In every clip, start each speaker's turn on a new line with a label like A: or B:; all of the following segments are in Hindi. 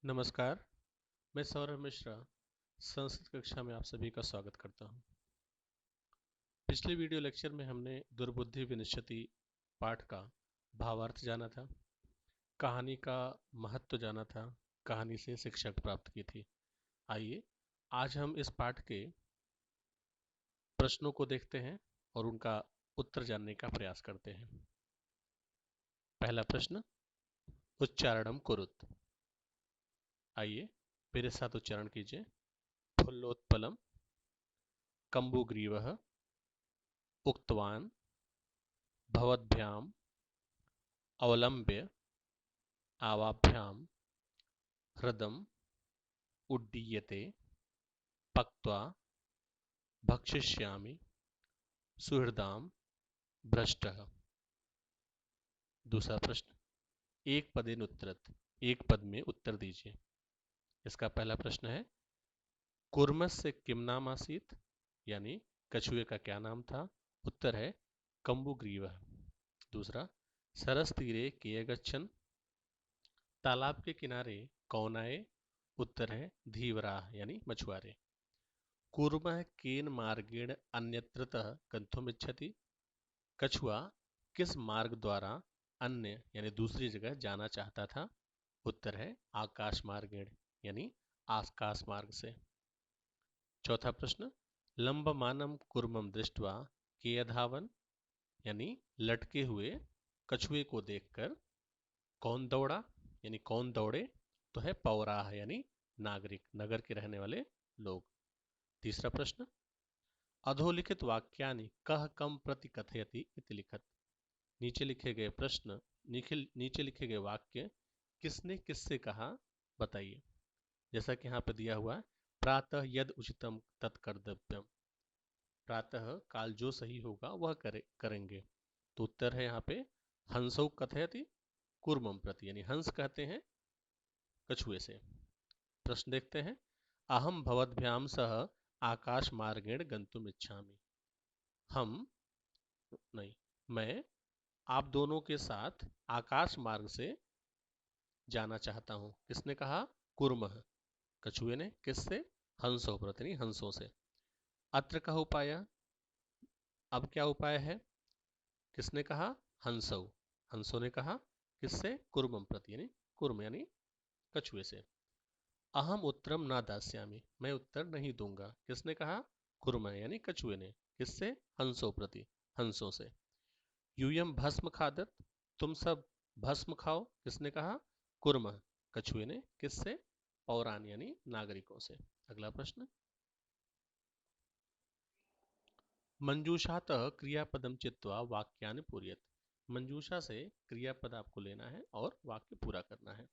A: नमस्कार। मैं सौरभ मिश्रा संस्कृत कक्षा में आप सभी का स्वागत करता हूं। पिछले वीडियो लेक्चर में हमने दुर्बुद्धि विनश्यति पाठ का भावार्थ जाना था, कहानी का महत्व जाना था, कहानी से शिक्षा प्राप्त की थी। आइए आज हम इस पाठ के प्रश्नों को देखते हैं और उनका उत्तर जानने का प्रयास करते हैं। पहला प्रश्न, उच्चारणम कुरुत। आइए मेरे साथ उच्चारण कीजिए। फुल्लोत्पलम कम्बुग्रीवः उक्तवान् भवद्भ्याम् अवलम्ब्य आवाभ्याम हृदम उड्डीयते पक्त्वा भक्षिष्यामि सुहृदाम भ्रष्टः। दूसरा प्रश्न, एक पदेन उत्तरत, एक पद में उत्तर दीजिए। इसका पहला प्रश्न है, कुर्मस्य किम नाम आसीत, यानी कछुए का क्या नाम था। उत्तर है कम्बुग्रीवः। दूसरा, सरस तीरे के गच्छन्, तालाब के किनारे कौन आए। उत्तर है धीवराः यानी मछुआरे। कूर्मः केन मार्गेण अन्यत्रतः गन्तुमिच्छति, कछुआ किस मार्ग द्वारा अन्य यानी दूसरी जगह जाना चाहता था। उत्तर है आकाश मार्गेण यानी आकाश मार्ग से। चौथा प्रश्न, लंबमानम कूर्मम दृष्ट्वा कियधावन, यानी लटके हुए कछुए को देखकर कौन दौड़ा, यानी कौन दौड़े। तो है पौराह यानी नागरिक, नगर के रहने वाले लोग। तीसरा प्रश्न, अधोलिखित वाक्यानि कः कम प्रति कथयति इति लिखत, नीचे लिखे गए प्रश्न नीचे लिखे गए वाक्य किसने किससे कहा बताइए। जैसा कि यहाँ पे दिया हुआ है, प्रातः यद उचितम तत्कर्तव्यम, प्रातः काल जो सही होगा वह करेंगे। तो उत्तर है यहाँ पे हंसौ कथयति कूर्मम प्रति, यानी हंस कहते हैं कछुए से। प्रश्न देखते हैं, अहम भवद्भ्याम सह आकाश मार्गेण गंतुम इच्छामि, हम नहीं मैं आप दोनों के साथ आकाश मार्ग से जाना चाहता हूं। किसने कहा, कुर्मः कछुए ने। किससे, हंसों प्रति, हंसों से। अत्र का उपाय, अब क्या उपाय है। किसने कहा, हंसौ, हंसों ने कहा। किससे, कुर्मम प्रति यानी कुर्म यानी कछुए से। अहम उत्तरम ना दास्यामि, मैं उत्तर नहीं दूंगा। किसने कहा, कुर्म यानी कछुए ने। किससे, हंसों प्रति, हंसों से। यूयम भस्म खादत, तुम सब भस्म खाओ। किसने कहा, कुर्म कछुए ने। किससे, पौराण यानी नागरिकों से। अगला प्रश्न, मंजूषातः क्रियापदम चित्वा वाक्यानि पूरयत, मंजूषा से क्रियापद आपको लेना है और वाक्य पूरा करना है।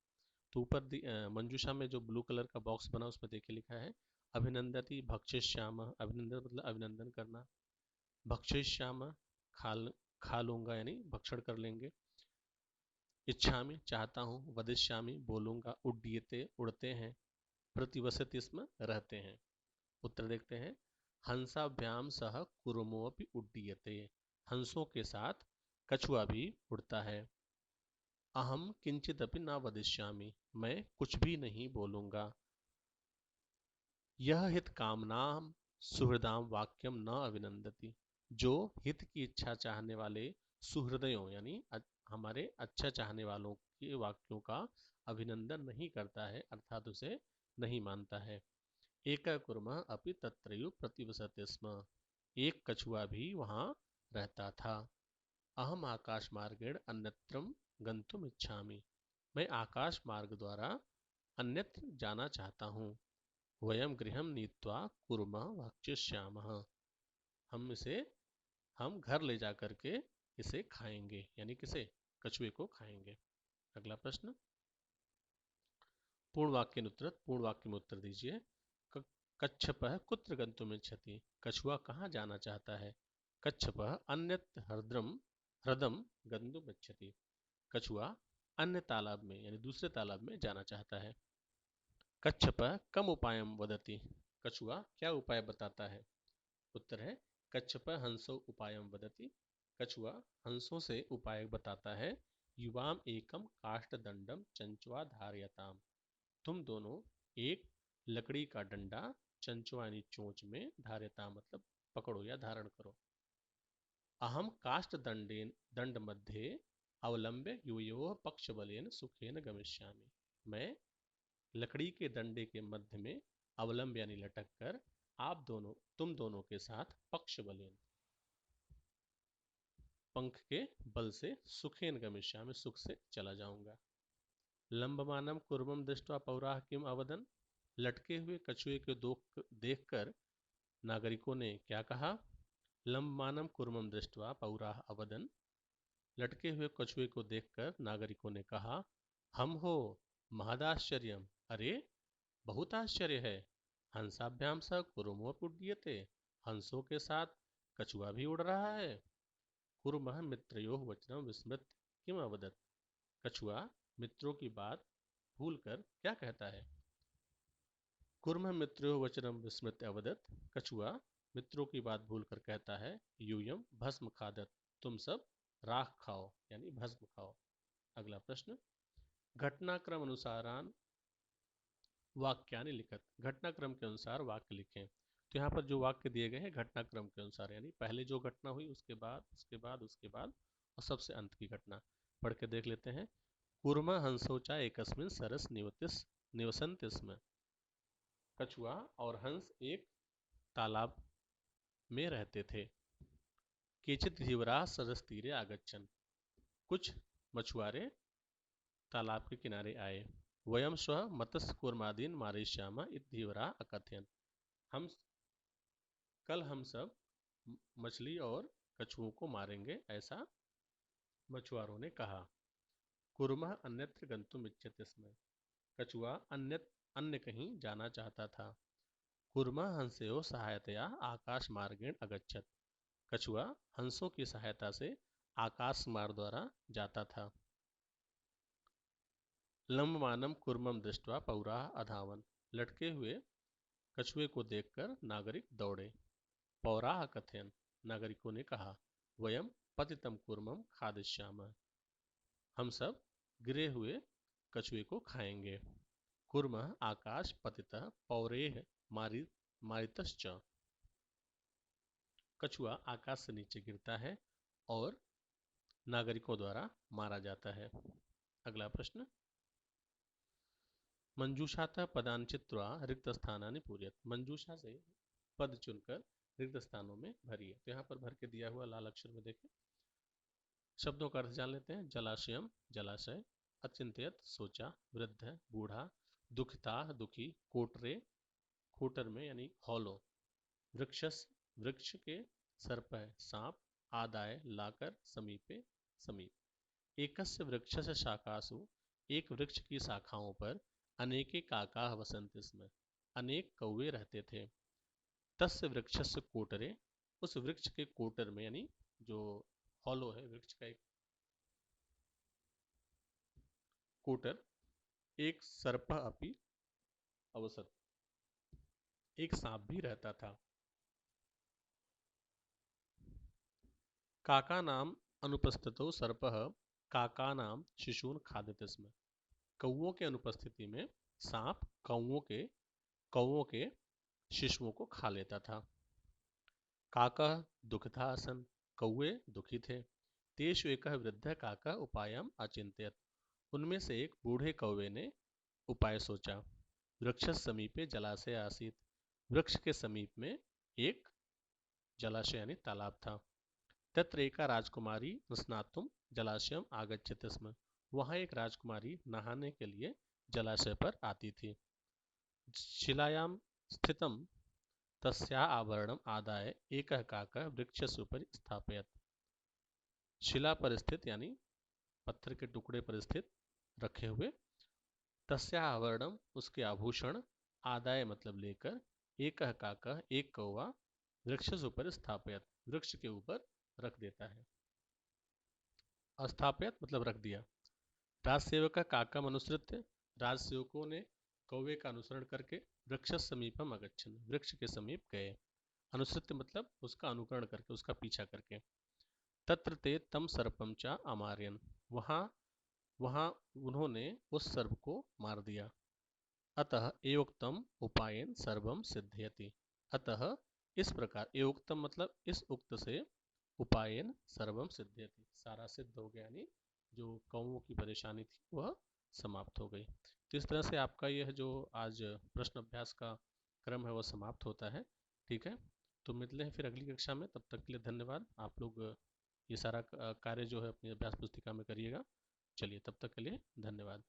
A: तो ऊपर मंजूषा में जो ब्लू कलर का बॉक्स बना उसमें देखिए लिखा है अभिनंदती भक्षिष्याम, अभिनंदन मतलब अभिनंदन करना। भक्षिष्याम खा लूंगा यानी भक्षण कर लेंगे। इच्छामि चाहता हूँ, वदिष्यामि बोलूंगा, उड्डीयते उड़ते हैं, प्रतिवसति इसमें रहते हैं। उत्तर देखते हैं, हंसाभ्याम सह कुरुमोऽपि उड्डीयते, हंसों के साथ कछुआ भी उड़ता है। अहम किंचिदपि न वदिष्यामि, मैं कुछ भी नहीं बोलूंगा। यह हित कामनाम सुहृदाम वाक्यम न अभिनंदति, जो हित की इच्छा चाहने वाले सुहृदयों यानी हमारे अच्छा चाहने वालों के वाक्यों का अभिनंदन नहीं करता है, अर्थात उसे नहीं मानता है। एक कुर्मः अपि तत्रैव प्रतिवसते स्म, एक कछुआ भी वहां रहता था। अहम आकाश मार्गेण अन्यत्रम गंतुम इच्छामि, मैं आकाश मार्ग द्वारा अन्यत्र जाना चाहता हूँ। वयम गृहम नीत्वा कुर्मः भक्षिष्यामः, हम इसे हम घर ले जा करके इसे खाएंगे, यानी किसे, कछुए को खाएंगे। अगला प्रश्न, पूर्ण वाक्य उत्तर, पूर्ण वाक्य में उत्तर दीजिए। कच्छपः कुत्र गन्तुमिच्छति, कछुआ कहाँ जाना चाहता है। कच्छपः अन्यत्र ह्रदम गन्तुमिच्छति, कछुआ अन्य तालाब में यानी दूसरे तालाब में जाना चाहता है। कच्छपः कम उपायम वदति, कछुआ क्या उपाय बताता है। उत्तर है कच्छपः हंसो उपायम वदति, कछुआ हंसों से उपाय बताता है। युवाम एकम काष्ठदंडम चंचवा धारयताम, तुम दोनों एक लकड़ी का डंडा चंचुआ यानी चोंच में धार्यता मतलब पकड़ो या धारण करो। अहम काष्ठ दंड मध्ये अवलंब्य यूयोः पक्ष बलेन सुखेन गमिष्यामि। मैं लकड़ी के डंडे के मध्य में अवलंब यानी लटक कर तुम दोनों के साथ पक्ष बलेन पंख के बल से सुखेन गमिष्यामि सुख से चला जाऊंगा। लंबमानम कुर्मम दृष्ट्वा पौराः किम अवदन्। लटके हुए कछुए को देखकर नागरिकों ने क्या कहा। लंबमानम कुर्मम दृष्ट्वा पौराः अवदन्। लटके हुए कछुए को देखकर नागरिकों ने कहा, हम हो महदाश्चर्यम, अरे बहुत आश्चर्य है। हंसाभ्याम स कुरुमोऽप्युड्डीयते। हंसों के साथ कछुआ भी उड़ रहा है। कुर्मः मित्रयोः वचनं विस्मृत्य किम अवदत्। कछुआ मित्रों की बात भूलकर क्या कहता है। कुर्मः मित्रयोः वचनं विस्मृत्य अवदत्। कछुआ मित्रों की बात भूलकर कहता है, यूयम भस्म खादत। तुम सब राख खाओ यानी भस्म खाओ। अगला प्रश्न, घटनाक्रम अनुसारान वाक्यानि लिखत। घटनाक्रम के अनुसार वाक्य लिखें। तो यहाँ पर जो वाक्य दिए गए हैं घटनाक्रम के अनुसार यानी पहले जो घटना हुई उसके बाद उसके बाद उसके बाद और सबसे अंत की घटना पढ़ के देख लेते हैं। कूर्म हंसोचा एकस्मिन् सरस निवसन्ति स्म। कछुआ और हंस एक तालाब में रहते थे। केचित् धीवराः सरस तीरे आगच्छन्। कुछ मछुआरे तालाब के किनारे आए। वयम श्वः मत्स्य कूर्मादीन मारयिष्यामः इति धीवराः अकथयन्। हम सब मछली और कछुओं को मारेंगे ऐसा मछुआरों ने कहा। कुर्मः अन्यत्र गन्तुम् इच्छति स्म। कछुआ अन्य कहीं जाना चाहता था। कुर्मः हंसयोः सहायतया आकाश मार्गेण अगच्छत्। कछुआ हंसों की सहायता से आकाश मार्ग द्वारा जाता था। लंबमानम कुर्मम दृष्ट्वा पौराः अधावन्। लटके हुए कछुए को देखकर नागरिक दौड़े। पौराः कथयन्। नागरिकों ने कहा, वयम पतितम कुर्मम खादिष्यामः। हम सब गिरे हुए कछुए को खाएंगे। कुर्मः आकाश पतितः पौरेः मारितश्च। कछुआ आकाश से नीचे गिरता है और नागरिकों द्वारा मारा जाता है। अगला प्रश्न, मंजूषातः पदानि चित्वा रिक्त स्थानानि पूरयत। मंजूषा से पद चुनकर रिक्त स्थानों में भरिए। तो यहाँ पर भर के दिया हुआ लाल अक्षर में देखें। शब्दों का अर्थ जान लेते हैं। जलाशयम जलाशय, अचिंत्यत सोचा, वृद्ध बूढ़ा, दुखिता दुखी, कोटरे कोटर में यानी हॉलो, वृक्षस वृक्ष के, सर्प सांप, आदाय लाकर, समीपे समीप। एकस्य वृक्षस्य शाखासु एक वृक्ष की शाखाओं पर अनेके काकाः वसन्ति स्म। अनेक कौवे रहते थे। तस्य वृक्षस्य कोटरे, उस वृक्ष के कोटर में यानी जो हॉलो है वृक्ष का एक कोटर, एक सर्प अपि अवसत, एक सांप भी रहता था। काका नाम अनुपस्थितो सर्पः काका नाम शिशून खादते स्म। कौओं के अनुपस्थिति में सांप कौओं के शिशुओं को खा लेता था। काका दुखिता आसन, कौए दुखी थे। तेषु एकः वृद्धः काका उपायम अचिंत्यत। उनमें से एक बूढ़े कौवे ने उपाय सोचा। वृक्ष समीपे जलाशय आसीत। वृक्ष के समीप में एक जलाशय यानी तालाब था। तत्र एका राजकुमारी स्नातुम जलाशयम आगच्छति स्म। वहां एक राजकुमारी नहाने के लिए जलाशय पर आती थी। शिलायाम स्थितम तस्या आवरणम आदाय एकः काकः वृक्षस्य उपरि स्थापयत। शिला पर स्थित यानी पत्थर के टुकड़े पर स्थित रखे हुए, तस्या आवरणम उसके आभूषण, आदाय मतलब लेकर, एकः काकः एक कौवा, वृक्षस्य उपरि स्थापयत वृक्ष के ऊपर रख देता है। अस्थापित मतलब रख दिया। राजसेवक काका अनुसृत्य, राजसेवकों ने कौवे का अनुसरण करके वृक्ष समीपम अगच्छन वृक्ष के समीप गए। अनुसृत्य मतलब उसका अनुकरण करके उसका पीछा करके। तत्र ते तम सर्पम चा अमार्यन, वहां वहां उन्होंने उस सर्प को मार दिया। अतः एवोक्तम उपायन सर्वम सिद्ध्यति। अतः इस प्रकार, एवोक्तम मतलब इस उक्त से, उपायन सर्वम सिद्ध्यति सारा सिद्ध हो गया, यानी जो कौओं की परेशानी थी वह समाप्त हो गई। तो इस तरह से आपका यह जो आज प्रश्न अभ्यास का क्रम है वह समाप्त होता है। ठीक है, तो मिलते हैं फिर अगली कक्षा में। तब तक के लिए धन्यवाद। आप लोग ये सारा कार्य जो है अपनी अभ्यास पुस्तिका में करिएगा। चलिए, तब तक के लिए धन्यवाद।